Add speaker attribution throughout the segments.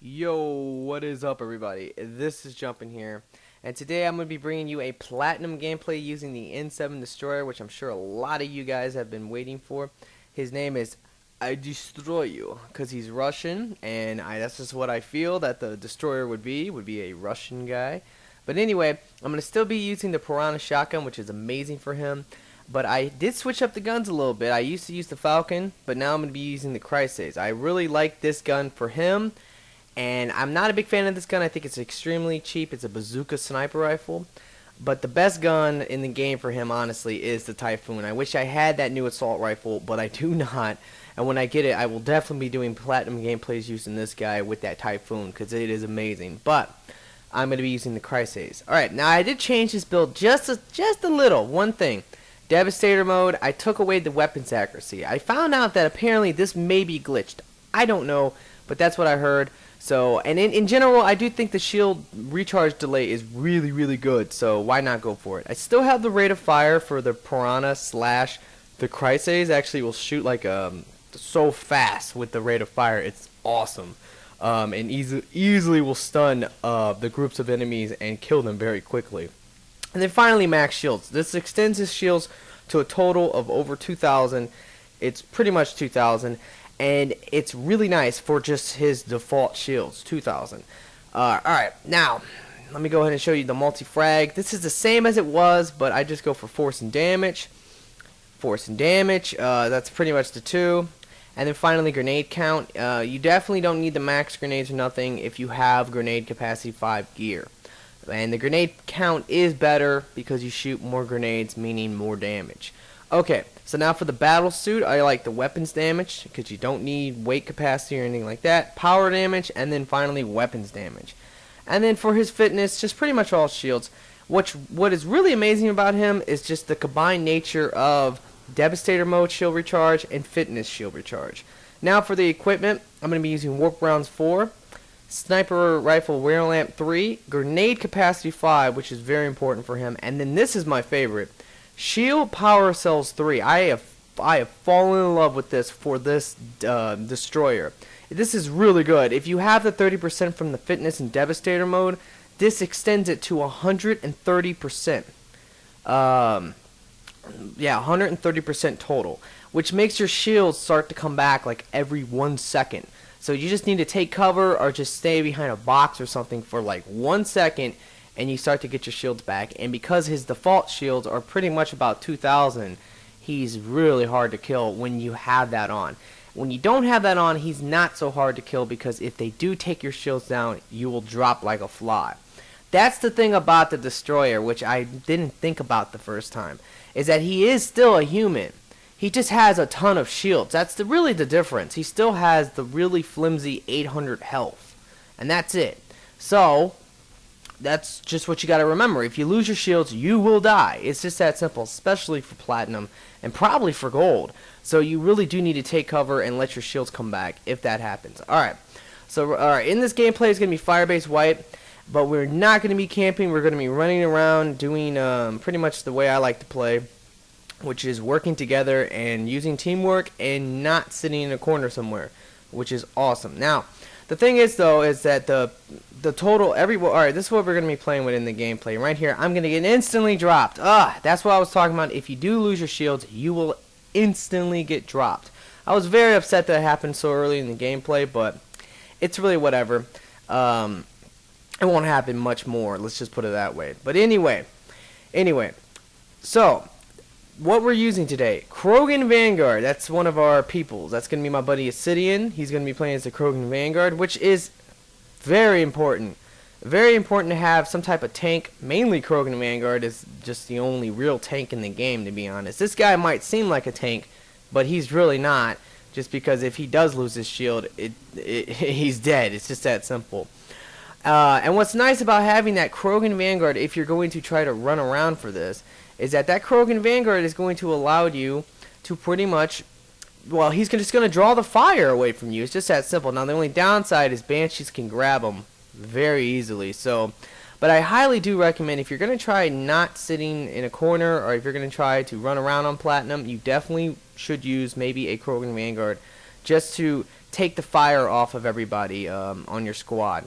Speaker 1: Yo, what is up everybody? This is Jumpin here, and today I'm going to be bringing you a platinum gameplay using the N7 Destroyer, which I'm sure a lot of you guys have been waiting for. His name is I Destroy You, because he's Russian, and that's just what I feel that the Destroyer would be a Russian guy. But anyway, I'm going to still be using the Piranha shotgun, which is amazing for him. But I did switch up the guns a little bit. I used to use the Falcon, but now I'm going to be using the Chryses. I really like this gun for him. And I'm not a big fan of this gun. I think it's extremely cheap. It's a bazooka sniper rifle. But the best gun in the game for him, honestly, is the Typhoon. I wish I had that new assault rifle, but I do not. And when I get it, I will definitely be doing platinum gameplays using this guy with that Typhoon, because it is amazing. But I'm going to be using the Chryses. Alright, now I did change his build just a little. One thing. Devastator mode, I took away the weapons accuracy. I found out that apparently this may be glitched. I don't know, but that's what I heard. So, and in general, I do think the shield recharge delay is really good, so why not go for it? I still have the rate of fire for the Piranha slash the Chryses. Actually will shoot like so fast with the rate of fire, it's awesome. And easily will stun the groups of enemies and kill them very quickly. And then finally, max shields. This extends his shields to a total of over 2,000. It's pretty much 2,000. And it's really nice for just his default shields, 2,000. Alright, now, let me go ahead and show you the multi-frag. This is the same as it was, but I just go for force and damage. Force and damage, that's pretty much the two. And then finally, grenade count. You definitely don't need the max grenades or nothing if you have grenade capacity 5 gear. And the grenade count is better because you shoot more grenades, meaning more damage. Okay, so now for the battle suit, I like the weapons damage because you don't need weight capacity or anything like that. Power damage, and then finally weapons damage. And then for his fitness, just pretty much all shields. What is really amazing about him is just the combined nature of Devastator mode shield recharge and fitness shield recharge. Now for the equipment, I'm going to be using Warp Rounds 4, Sniper Rifle Wear Lamp 3, Grenade Capacity 5, which is very important for him, and then this is my favorite. Shield Power Cells 3. I have fallen in love with this for this Destroyer. This is really good. If you have the 30% from the Fitness and Devastator mode, this extends it to 130%. Yeah, 130% total, which makes your shields start to come back like every 1 second. So you just need to take cover or just stay behind a box or something for like 1 second, and you start to get your shields back. And because his default shields are pretty much about 2,000, he's really hard to kill when you have that on. When you don't have that on, he's not so hard to kill because if they do take your shields down, you will drop like a fly. That's the thing about the Destroyer, which I didn't think about the first time, is that he is still a human. He just has a ton of shields. That's really the difference. He still has the really flimsy 800 health, and that's it. So that's just what you got to remember. If you lose your shields, you will die. It's just that simple, especially for platinum and probably for gold. So you really do need to take cover and let your shields come back if that happens. Alright, so in this gameplay is going to be fire-based white, but we're not going to be camping. We're going to be running around doing pretty much the way I like to play, which is working together and using teamwork and not sitting in a corner somewhere, which is awesome. Now, the thing is, though, is that the total alright, this is what we're going to be playing with in the gameplay. Right here, I'm going to get instantly dropped. That's what I was talking about. If you do lose your shields, you will instantly get dropped. I was very upset that it happened so early in the gameplay, but it's really whatever. It won't happen much more. Let's just put it that way. But anyway, so what we're using today, Krogan Vanguard. That's one of our peoples. That's going to be my buddy Ascidian. He's going to be playing as the Krogan Vanguard, which is very important. Very important to have some type of tank. Mainly Krogan Vanguard is just the only real tank in the game, to be honest. This guy might seem like a tank, but he's really not. Just because if he does lose his shield, he's dead. It's just that simple. And what's nice about having that Krogan Vanguard, if you're going to try to run around for this, is that Krogan Vanguard is going to allow you to pretty much, well, he's just going to draw the fire away from you. It's just that simple. Now, the only downside is Banshees can grab him very easily. So, but I highly do recommend, if you're going to try not sitting in a corner, or if you're going to try to run around on Platinum, you definitely should use maybe a Krogan Vanguard just to take the fire off of everybody on your squad.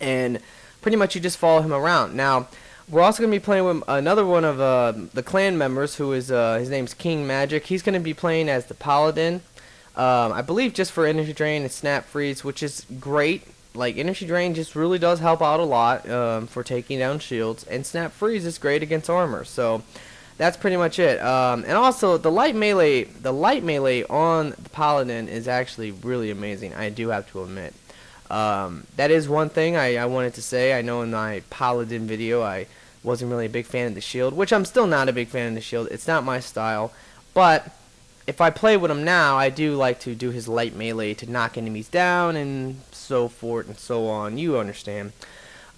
Speaker 1: And pretty much you just follow him around. Now, we're also going to be playing with another one of the clan members, who is his name's King Magic. He's going to be playing as the Paladin. I believe just for energy drain and snap freeze, which is great. Like, energy drain just really does help out a lot for taking down shields, and snap freeze is great against armor. So that's pretty much it. And also the light melee on the Paladin is actually really amazing, I do have to admit. That is one thing I wanted to say. I know in my Paladin video I wasn't really a big fan of the shield, which I'm still not a big fan of the shield. It's not my style, but if I play with him now, I do like to do his light melee to knock enemies down and so forth and so on. You understand.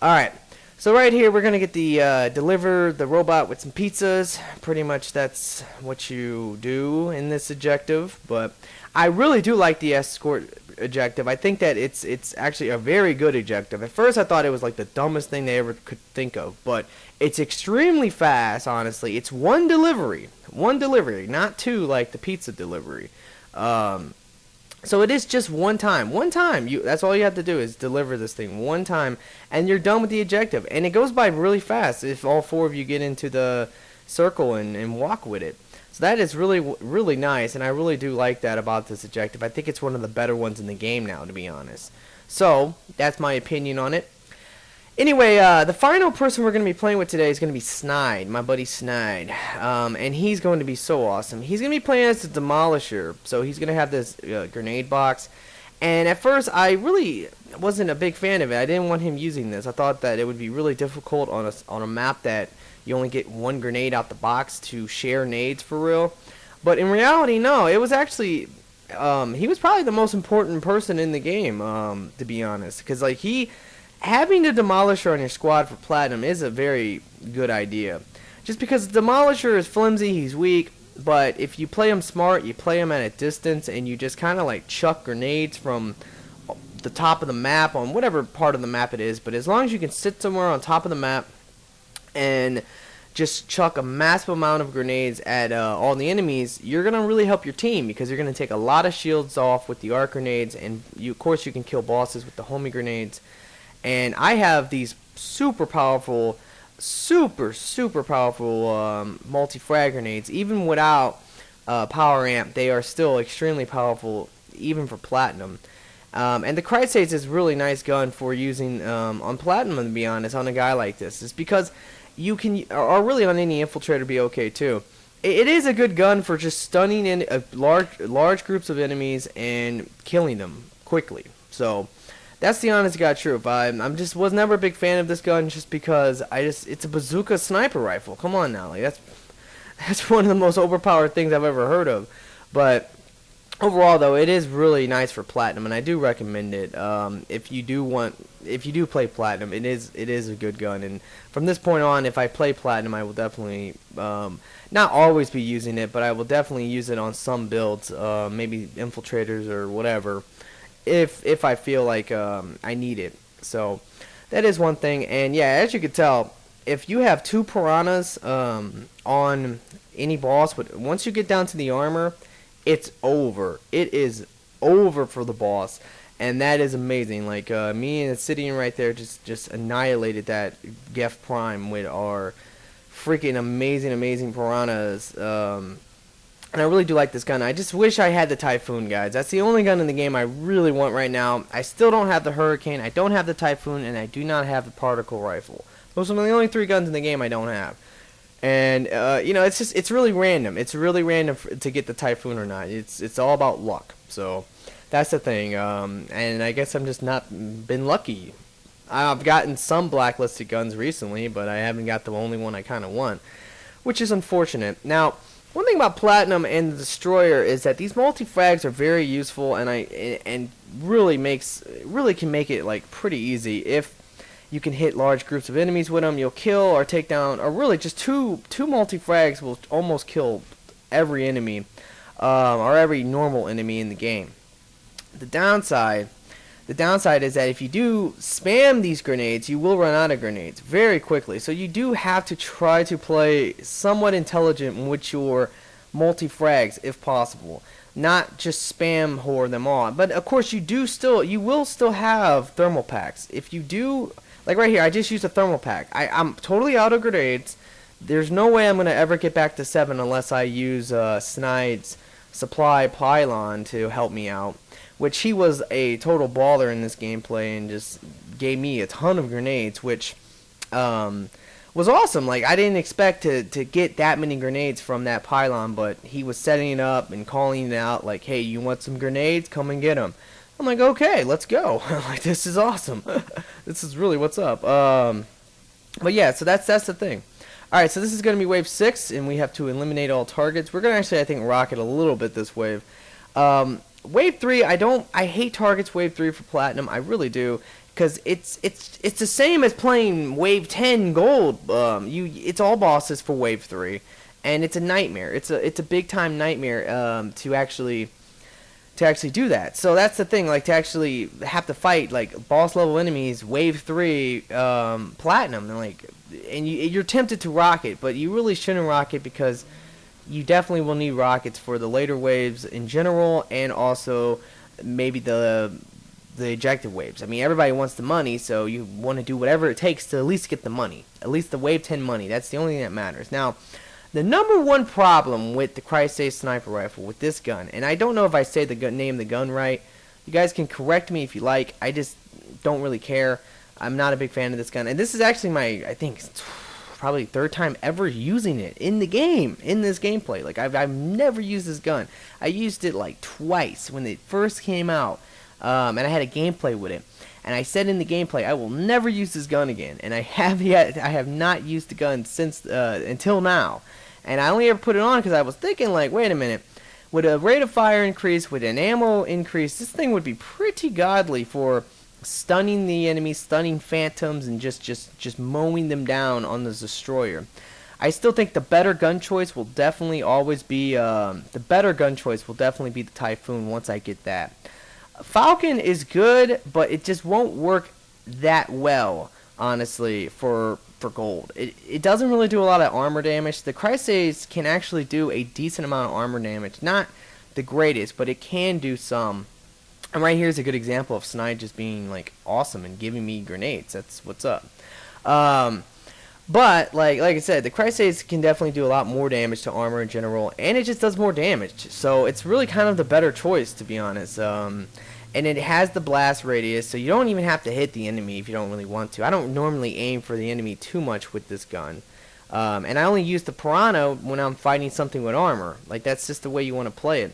Speaker 1: Alright, so right here we're going to get the deliver the robot with some pizzas. Pretty much that's what you do in this objective, but I really do like the escort objective. I think that it's actually a very good objective. At first I thought it was like the dumbest thing they ever could think of, but it's extremely fast, honestly. It's one delivery, not two like the pizza delivery. So it is just one time. That's all you have to do is deliver this thing one time, and you're done with the objective. And it goes by really fast if all four of you get into the circle and walk with it. So that is really nice, and I really do like that about this objective. I think it's one of the better ones in the game now, to be honest. So that's my opinion on it. Anyway, the final person we're going to be playing with today is going to be Snide, my buddy Snide. And he's going to be so awesome. He's going to be playing as the Demolisher. So he's going to have this grenade box. And at first, I really wasn't a big fan of it. I didn't want him using this. I thought that it would be really difficult on a map that you only get one grenade out the box to share nades for real. But in reality, no. It was actually... he was probably the most important person in the game, to be honest. Because, like, having the Demolisher on your squad for Platinum is a very good idea. Just because the Demolisher is flimsy, he's weak, but if you play him smart, you play him at a distance, and you just kind of like chuck grenades from the top of the map on whatever part of the map it is, but as long as you can sit somewhere on top of the map and just chuck a massive amount of grenades at all the enemies, you're going to really help your team, because you're going to take a lot of shields off with the arc grenades, and of course you can kill bosses with the homie grenades. And I have these super powerful multi-frag grenades. Even without power amp, they are still extremely powerful, even for Platinum. And the Crysades is a really nice gun for using on Platinum, to be honest, on a guy like this. It's because you can, or really on any infiltrator, be okay too. It is a good gun for just stunning in large groups of enemies and killing them quickly. So that's the honest God truth. I was never a big fan of this gun, just because it's a bazooka sniper rifle. Come on now, like that's one of the most overpowered things I've ever heard of. But overall, though, it is really nice for Platinum, and I do recommend it. If you do play Platinum, it is a good gun. And from this point on, if I play Platinum, I will definitely not always be using it, but I will definitely use it on some builds, maybe infiltrators or whatever, if I feel like I need it. So that is one thing. And yeah, as you can tell, if you have two piranhas on any boss, but once you get down to the armor, it's over. It is over for the boss, and that is amazing. Like me and sitting right there just annihilated that Gef Prime with our freaking amazing piranhas. And I really do like this gun. I just wish I had the Typhoon, guys. That's the only gun in the game I really want right now. I still don't have the Hurricane, I don't have the Typhoon, and I do not have the Particle Rifle. Those are the only three guns in the game I don't have. And you know, it's really random. It's really random to get the Typhoon or not. It's all about luck. So that's the thing. And I guess I'm just not been lucky. I've gotten some blacklisted guns recently, but I haven't got the only one I kind of want, which is unfortunate. Now, one thing about Platinum and the Destroyer is that these multi-frags are very useful, and really can make it like pretty easy. If you can hit large groups of enemies with them, you'll kill or take down, or really just two multi-frags will almost kill every enemy, or every normal enemy in the game. The downside is that if you do spam these grenades, you will run out of grenades very quickly. So you do have to try to play somewhat intelligent with your multi-frags if possible. not just spam whore them all. But of course you will still have thermal packs. If you do, like right here, I just used a thermal pack. I'm totally out of grenades. There's no way I'm gonna ever get back to 7 unless I use Snide's supply pylon to help me out, which he was a total baller in this gameplay and just gave me a ton of grenades, which was awesome. Like, I didn't expect to get that many grenades from that pylon, but he was setting it up and calling it out like, hey, you want some grenades? Come and get them. I'm like, okay, let's go. Like, this is awesome. This is really what's up. But yeah, so that's the thing. Alright, so this is going to be wave 6, and we have to eliminate all targets. We're going to actually, I think, rocket a little bit this wave. Wave 3, I hate targets wave 3 for platinum. I really do. Because it's the same as playing wave 10 gold. It's all bosses for wave 3. And it's a nightmare. It's a big time nightmare to actually do that. So that's the thing, like, to actually have to fight like boss level enemies wave 3 platinum, and you're tempted to rocket, but you really shouldn't rocket because you definitely will need rockets for the later waves in general, and also maybe the ejective waves. I mean, everybody wants the money, so you want to do whatever it takes to at least get the money, at least the wave 10 money. That's the only thing that matters. Now, the number one problem with the Crystace sniper rifle, with this gun, and I don't know if I say the name of the gun right. You guys can correct me if you like. I just don't really care. I'm not a big fan of this gun, and this is actually my, I think, probably 3rd time ever using it in the game, in this gameplay. Like, I've never used this gun. I used it like twice when it first came out, and I had a gameplay with it. And I said in the gameplay, I will never use this gun again, and I have not used the gun since until now. And I only ever put it on because I was thinking, like, wait a minute, with a rate of fire increase, with an ammo increase, this thing would be pretty godly for stunning the enemy, stunning phantoms, and just mowing them down on the destroyer. I still think the better gun choice will definitely always be the Typhoon once I get that. Falcon is good, but it just won't work that well, honestly, for gold. It doesn't really do a lot of armor damage. The Crystace can actually do a decent amount of armor damage. Not the greatest, but it can do some. And right here is a good example of Snide just being, like, awesome and giving me grenades. That's what's up. But, like I said, the Crystace can definitely do a lot more damage to armor in general, and it just does more damage. So it's really kind of the better choice, to be honest. And it has the blast radius, so you don't even have to hit the enemy if you don't really want to. I don't normally aim for the enemy too much with this gun. And I only use the Piranha when I'm fighting something with armor. Like, that's just the way you want to play it.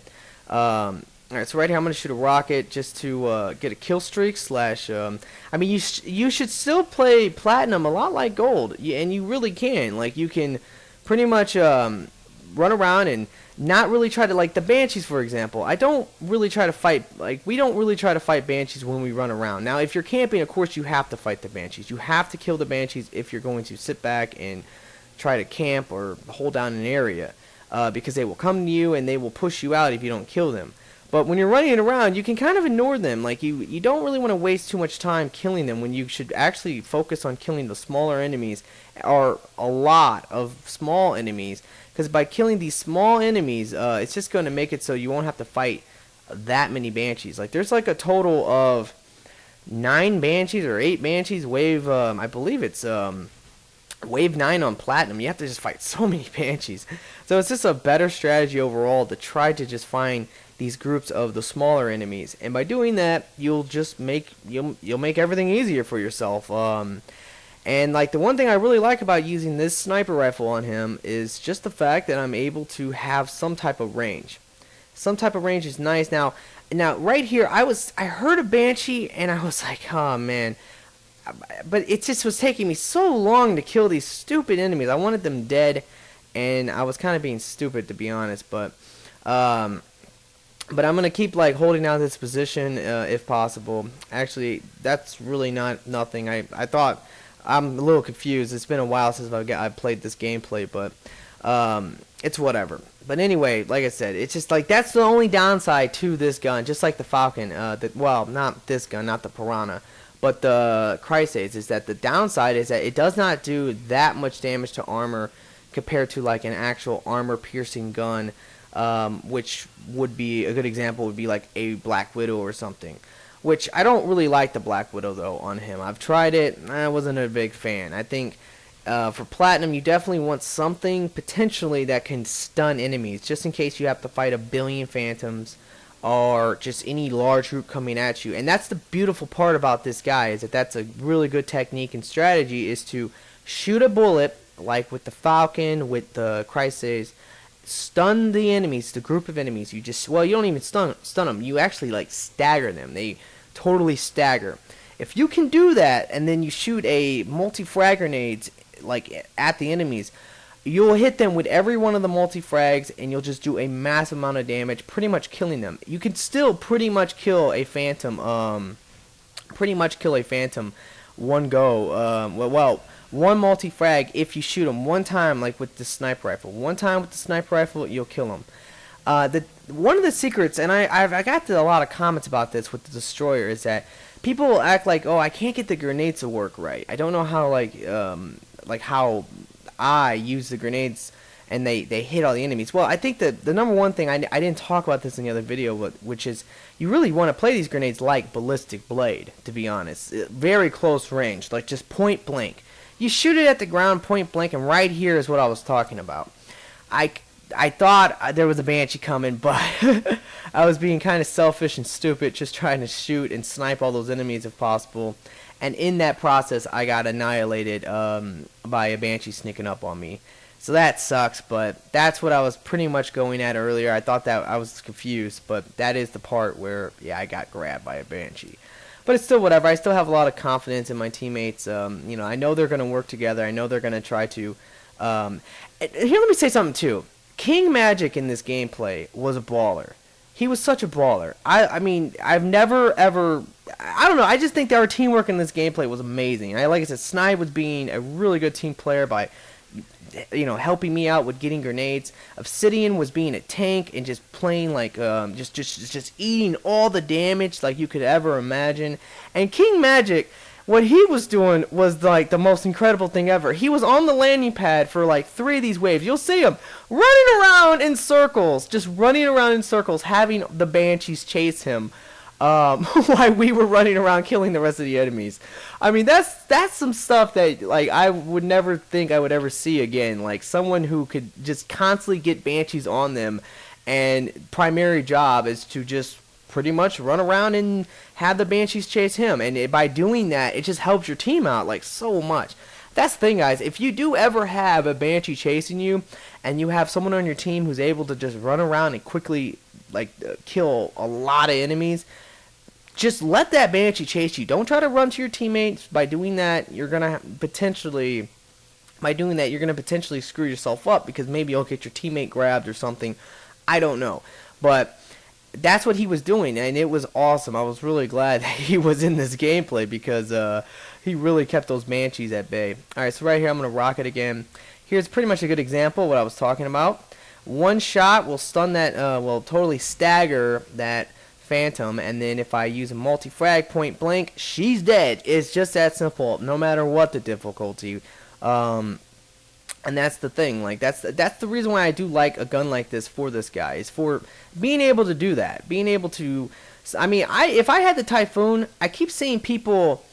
Speaker 1: Alright, so right here I'm going to shoot a rocket just to get a kill streak slash... I mean, you should still play Platinum a lot like Gold, and you really can. Like, you can pretty much run around and not really try to... Like, the Banshees, for example. I don't really try to fight... Like, we don't really try to fight Banshees when we run around. Now, if you're camping, of course, you have to fight the Banshees. You have to kill the Banshees if you're going to sit back and try to camp or hold down an area. Because they will come to you and they will push you out if you don't kill them. But when you're running around, you can kind of ignore them. Like, you don't really want to waste too much time killing them when you should actually focus on killing the smaller enemies, or a lot of small enemies. Because by killing these small enemies, it's just going to make it so you won't have to fight that many Banshees. Like, there's like a total of 9 Banshees or 8 Banshees. Wave, I believe it's Wave 9 on Platinum. You have to just fight so many Banshees. So it's just a better strategy overall to try to just find these groups of the smaller enemies, and by doing that, you'll just make everything easier for yourself. And like, the one thing I really like about using this sniper rifle on him is just the fact that I'm able to have some type of range. Some type of range is nice. Now right here, I heard a Banshee and I was like, oh man. But it just was taking me so long to kill these stupid enemies. I wanted them dead, and I was kind of being stupid, to be honest. But I'm gonna keep like holding down this position if possible. Actually, that's really nothing. I thought, I'm a little confused. It's been a while since I've played this gameplay, but it's whatever. But anyway, like I said, it's just like, that's the only downside to this gun. Just like the Falcon, well, not this gun, not the Piranha, but the Crystace, is that the downside is that it does not do that much damage to armor compared to like an actual armor piercing gun. which would be a good example would be like a Black Widow or something. Which I don't really like the Black Widow though on him. I've tried it, I wasn't a big fan. I think for Platinum you definitely want something potentially that can stun enemies, just in case you have to fight a billion phantoms or just any large group coming at you. And that's the beautiful part about this guy, is that that's a really good technique and strategy, is to shoot a bullet like with the Falcon, with the Chryses, stun the enemies, the group of enemies. You just, well, you don't even stun them. You actually like stagger them. They totally stagger. If you can do that, and then you shoot a multi-frag grenades like at the enemies, you'll hit them with every one of the multi-frags, and you'll just do a massive amount of damage, pretty much killing them. You can still pretty much kill a phantom. One go. Well, one multi-frag if you shoot them one time, like with the sniper rifle. One time with the sniper rifle, you'll kill them. One of the secrets, and I got a lot of comments about this with the destroyer, is that people act like, oh, I can't get the grenades to work right. I don't know how like how I use the grenades and they hit all the enemies. Well, I think that the number one thing, I didn't talk about this in the other video, but which is you really want to play these grenades like Ballistic Blade, to be honest. Very close range, like just point blank. You shoot it at the ground point blank, and right here is what I was talking about. I thought there was a Banshee coming, but I was being kind of selfish and stupid, just trying to shoot and snipe all those enemies if possible. And in that process, I got annihilated by a Banshee sneaking up on me. So that sucks, but that's what I was pretty much going at earlier. I thought that I was confused, but that is the part where, yeah, I got grabbed by a Banshee. But it's still whatever. I still have a lot of confidence in my teammates. You know, I know they're going to work together. I know they're going to try to... Here, let me say something, too. King Magic in this gameplay was a baller. He was such a baller. I mean, I've never, ever... I don't know. I just think that our teamwork in this gameplay was amazing. Like I said, Snipe was being a really good team player by... you know, helping me out with getting grenades. Obsidian was being a tank and just playing like just eating all the damage like you could ever imagine. And King Magic, what he was doing was like the most incredible thing ever. He was on the landing pad for like 3 of these waves. You'll see him running around in circles, just running around in circles, having the Banshees chase him. While we were running around killing the rest of the enemies. I mean, that's some stuff that like I would never think I would ever see again. Like someone who could just constantly get Banshees on them, and primary job is to just pretty much run around and have the Banshees chase him. And by doing that, it just helps your team out like so much. That's the thing, guys. If you do ever have a Banshee chasing you, and you have someone on your team who's able to just run around and quickly like kill a lot of enemies, just let that Banshee chase you. Don't try to run to your teammates. By doing that, you're gonna potentially screw yourself up, because maybe you'll get your teammate grabbed or something. I don't know, but that's what he was doing, and it was awesome. I was really glad that he was in this gameplay, because he really kept those Banshees at bay. All right, so right here I'm gonna rock it again. Here's pretty much a good example of what I was talking about. One shot will stun that, will totally stagger that Phantom, and then if I use a multi-frag point blank, she's dead. It's just that simple, no matter what the difficulty. And that's the thing, like that's the reason why I do like a gun like this for this guy, is for being able to do that, being able to, I mean, if I had the Typhoon, I keep seeing people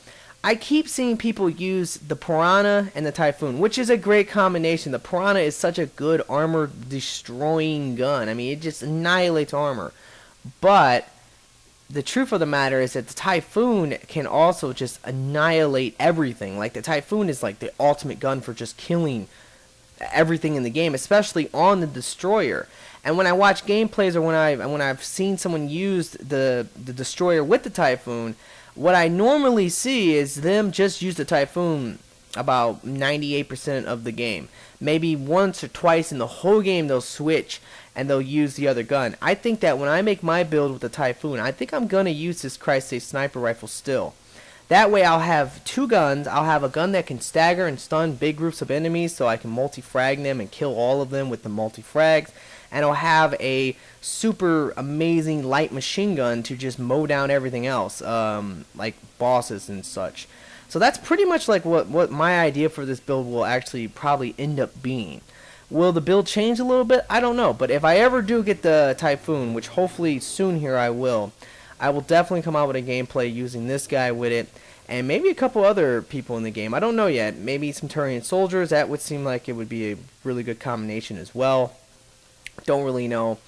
Speaker 1: use the Piranha and the Typhoon, which is a great combination. The Piranha is such a good armor destroying gun. I mean, it just annihilates armor. But the truth of the matter is that the Typhoon can also just annihilate everything. Like the Typhoon is like the ultimate gun for just killing everything in the game, especially on the destroyer. And when I watch gameplays, or when I've seen someone use the destroyer with the Typhoon, what I normally see is them just use the Typhoon about 98% of the game. Maybe once or twice in the whole game they'll switch and they'll use the other gun. I think that when I make my build with the Typhoon, I think I'm going to use this Chrysalis sniper rifle still. That way I'll have 2 guns. I'll have a gun that can stagger and stun big groups of enemies, so I can multi-frag them and kill all of them with the multi-frags. And I'll have a super amazing light machine gun to just mow down everything else, like bosses and such. So that's pretty much like what my idea for this build will actually probably end up being. Will the build change a little bit? I don't know. But if I ever do get the Typhoon, which hopefully soon here I will definitely come out with a gameplay using this guy with it. And maybe a couple other people in the game. I don't know yet. Maybe some Turian soldiers. That would seem like it would be a really good combination as well. Don't really know.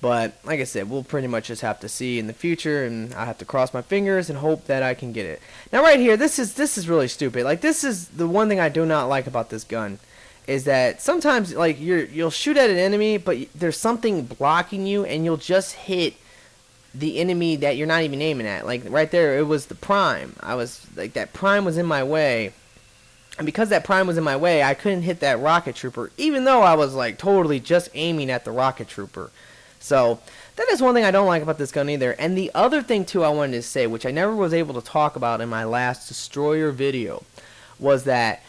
Speaker 1: But like I said, we'll pretty much just have to see in the future, and I have to cross my fingers and hope that I can get it. Now right here, this is really stupid. Like, this is the one thing I do not like about this gun, is that sometimes like you'll shoot at an enemy, but there's something blocking you, and you'll just hit the enemy that you're not even aiming at. Like right there, it was the prime. I was like, that prime was in my way. And because that prime was in my way, I couldn't hit that rocket trooper, even though I was like totally just aiming at the rocket trooper. So that is one thing I don't like about this gun either. And the other thing too I wanted to say, which I never was able to talk about in my last Destroyer video, was that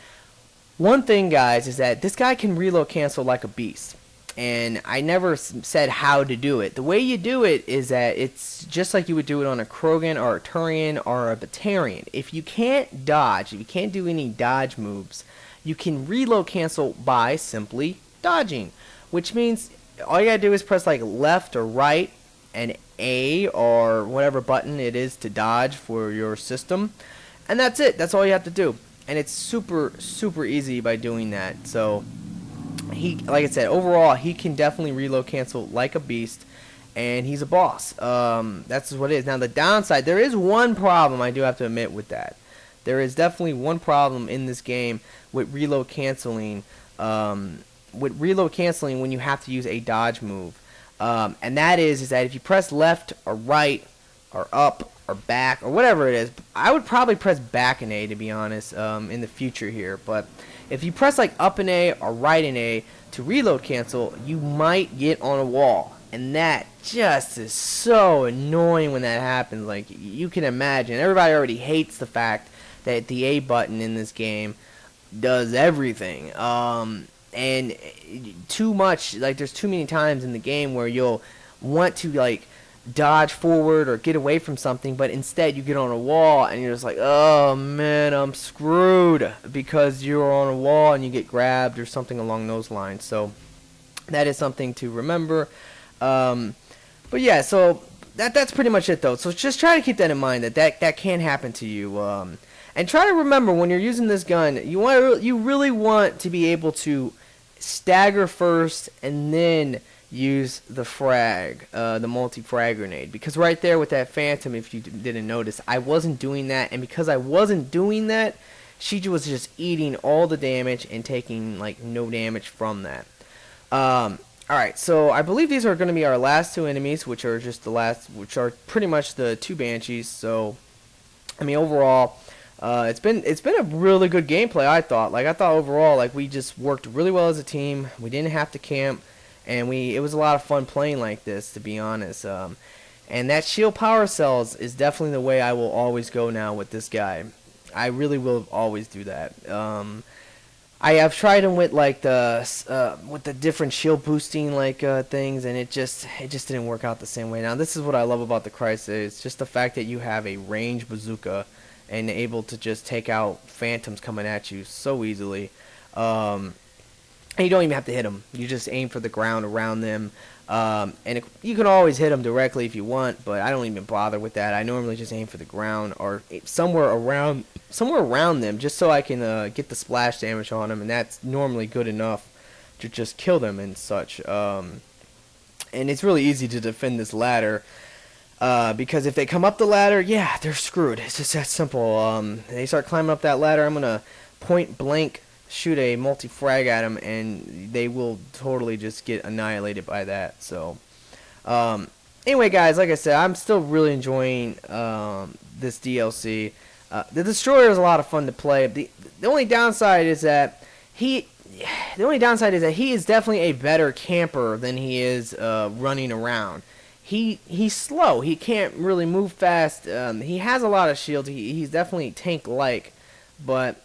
Speaker 1: one thing, guys, is that this guy can reload cancel like a beast. And I never said how to do it. The way you do it is that it's just like you would do it on a Krogan or a Turian or a Batarian. If you can't dodge, if you can't do any dodge moves, you can reload cancel by simply dodging. Which means all you gotta do is press like left or right and A or whatever button it is to dodge for your system. And that's it. That's all you have to do. And it's super, super easy by doing that. So he, like I said, overall he can definitely reload cancel like a beast, and he's a boss. That's what it is. Now the downside, there is one problem I do have to admit with that. There is definitely one problem in this game with reload canceling. When you have to use a dodge move, and that is that if you press left or right or up or back or whatever it is, I would probably press back and A, to be honest, in the future here. But if you press like up and A or right and A to reload cancel, you might get on a wall, and that just is so annoying when that happens. Like, you can imagine, everybody already hates the fact that the A button in this game does everything. And too much, like, there's too many times in the game where you'll want to like dodge forward or get away from something, but instead you get on a wall and you're just like, oh man, I'm screwed, because you're on a wall and you get grabbed or something along those lines. So that is something to remember. But yeah, so that's pretty much it though. So just try to keep that in mind, that can happen to you. And try to remember, when you're using this gun, you really want to be able to stagger first and then use the frag, the multi-frag grenade. Because right there with that Phantom, if you didn't notice, I wasn't doing that. And because I wasn't doing that, she was just eating all the damage and taking like no damage from that. Alright, so I believe these are going to be our last two enemies, which are pretty much the two Banshees. So, I mean, overall, it's been a really good gameplay, I thought. Like, I thought overall, like, we just worked really well as a team. We didn't have to camp, and it was a lot of fun playing like this, to be honest. And that shield power cells is definitely the way I will always go now with this guy. I really will always do that. I have tried them with like with the different shield boosting like things, and it just didn't work out the same way. Now this is what I love about the Crisis. It's just the fact that you have a range bazooka and able to just take out phantoms coming at you so easily. And you don't even have to hit them. You just aim for the ground around them. And you can always hit them directly if you want, but I don't even bother with that. I normally just aim for the ground or somewhere around them, just so I can get the splash damage on them, and that's normally good enough to just kill them and such. And it's really easy to defend this ladder. Because if they come up the ladder, yeah, they're screwed. It's just that simple. They start climbing up that ladder, I'm going to point blank shoot a multi-frag at them, and they will totally just get annihilated by that. So, anyway, guys, like I said, I'm still really enjoying this DLC. The Destroyer is a lot of fun to play. The only downside is that he is definitely a better camper than he is running around. He's slow. He can't really move fast. He has a lot of shields. He's definitely tank-like, but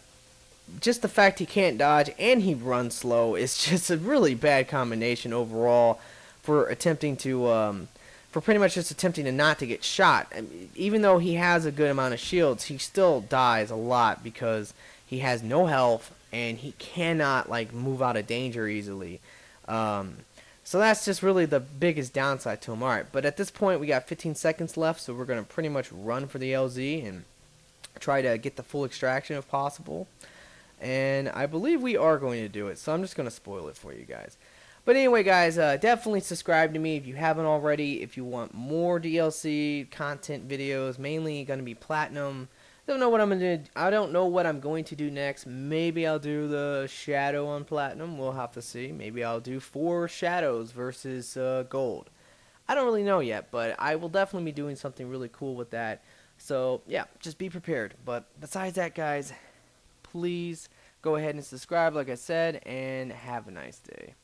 Speaker 1: just the fact he can't dodge and he runs slow is just a really bad combination overall for attempting to for pretty much just attempting to not to get shot. I mean, even though he has a good amount of shields, he still dies a lot because he has no health and he cannot like move out of danger easily. So that's just really the biggest downside to him. Alright, but at this point we got 15 seconds left, so we're going to pretty much run for the LZ and try to get the full extraction if possible. And I believe we are going to do it, so I'm just going to spoil it for you guys. But anyway, guys, definitely subscribe to me if you haven't already. If you want more DLC content videos, mainly going to be platinum. Don't know what I'm gonna do. I don't know what I'm going to do next. Maybe I'll do the shadow on platinum. We'll have to see. Maybe I'll do 4 shadows versus gold. I don't really know yet, but I will definitely be doing something really cool with that. So yeah, just be prepared. But besides that, guys, please go ahead and subscribe, like I said, and have a nice day.